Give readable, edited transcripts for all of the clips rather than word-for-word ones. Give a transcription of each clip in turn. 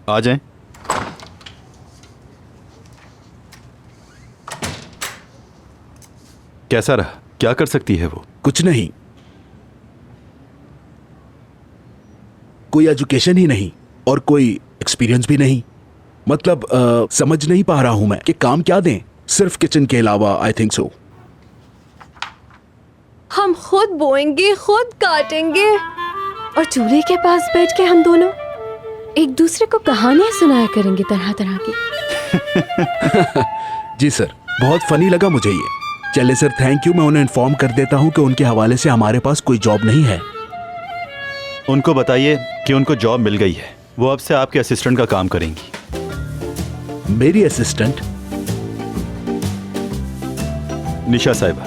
आ जाएं। कैसा रहा? क्या कर सकती है वो? कुछ नहीं, कोई एजुकेशन ही नहीं और कोई एक्सपीरियंस भी नहीं। मतलब समझ नहीं पा रहा हूं मैं कि काम क्या दें, सिर्फ किचन के अलावा। I think so. हम खुद बोएंगे, खुद काटेंगे और चूल्हे के पास बैठ के हम दोनों एक दूसरे को कहानियां सुनाया करेंगे तरह तरह की। जी सर, बहुत फनी लगा मुझे ये। चले सर, थैंक यू। मैं उन्हें इन्फॉर्म कर देता हूँ कि उनके हवाले से हमारे पास कोई जॉब नहीं है। उनको बताइए कि उनको जॉब मिल गई है, वो अब से आपके असिस्टेंट का काम करेंगी। मेरी असिस्टेंट? निशा साहिबा,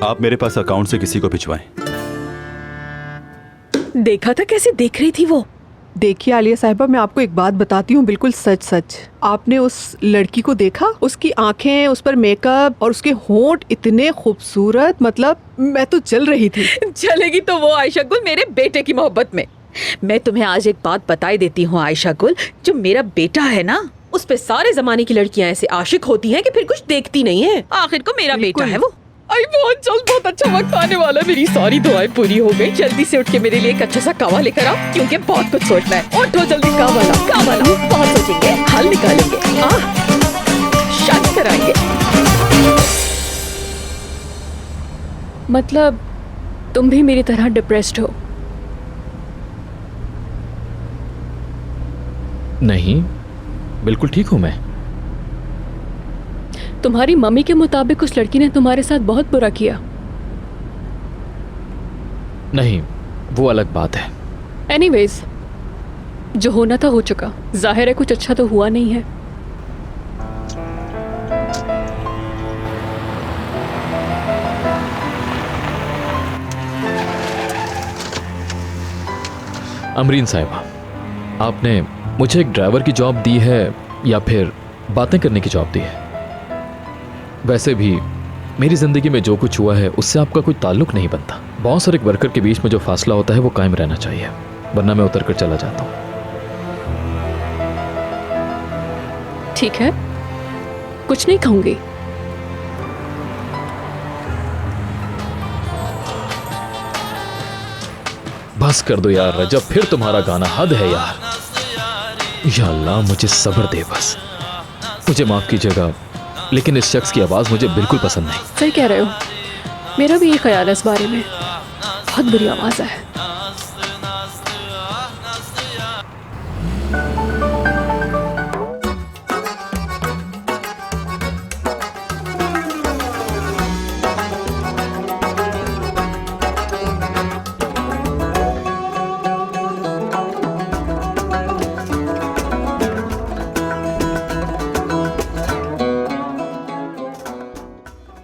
आप मेरे पास अकाउंट से किसी को भिजवाएं। देखा था कैसे देख रही थी वो। देखिए आलिया साहिबा, मैं आपको एक बात बताती हूँ, बिल्कुल सच सच। आपने उस लड़की को देखा? उसकी आंखें, उस पर मेकअप और उसके होंठ इतने खूबसूरत, मतलब मैं तो जल रही थी। चलेगी तो वो आयशा गुल मेरे बेटे की मोहब्बत में। मैं तुम्हें आज एक बात बताई देती हूँ आयशा गुल, जो मेरा बेटा है ना, उस पे सारे जमाने की लड़कियां ऐसे आशिक होती हैं कि फिर कुछ देखती नहीं है। आखिर को मेरा बेटा है वो। आई बहुत जल्द बहुत अच्छा वक्त आने वाला है। मेरी सारी दुआएं पूरी हो गई। जल्दी से उठ के मेरे लिए एक अच्छा सा कावा लेकर आओ, क्योंकि बहुत कुछ सोचना है। उठो जल्दी, कावा लाओ, कावा लाओ। बहुत सोचेंगे, हल निकालेंगे, शादी कराएंगे। मतलब तुम भी मेरी तरह डिप्रेस्ड हो? नहीं, बिल्कुल ठीक हूं मैं। तुम्हारी मम्मी के मुताबिक उस लड़की ने तुम्हारे साथ बहुत बुरा किया। नहीं, वो अलग बात है। एनीवेज, जो होना था हो चुका। जाहिर है कुछ अच्छा तो हुआ नहीं है। अमरीन साहिबा, आपने मुझे एक ड्राइवर की जॉब दी है या फिर बातें करने की जॉब दी है? वैसे भी मेरी ज़िंदगी में जो कुछ हुआ है उससे आपका कोई ताल्लुक नहीं बनता। बॉस और एक वर्कर के बीच में जो फासला होता है वो कायम रहना चाहिए, वरना मैं उतर कर चला जाता हूँ। ठीक है, कुछ नहीं कहूंगी। बस कर दो यार रजब, फिर तुम्हारा गाना हद है यार। या अल्लाह, मुझे सब्र दे बस। मुझे माफ कीजिएगा, लेकिन इस शख्स की आवाज़ मुझे बिल्कुल पसंद नहीं। सही कह रहे हो, मेरा भी ये ख्याल है इस बारे में। बहुत बुरी आवाज़ है।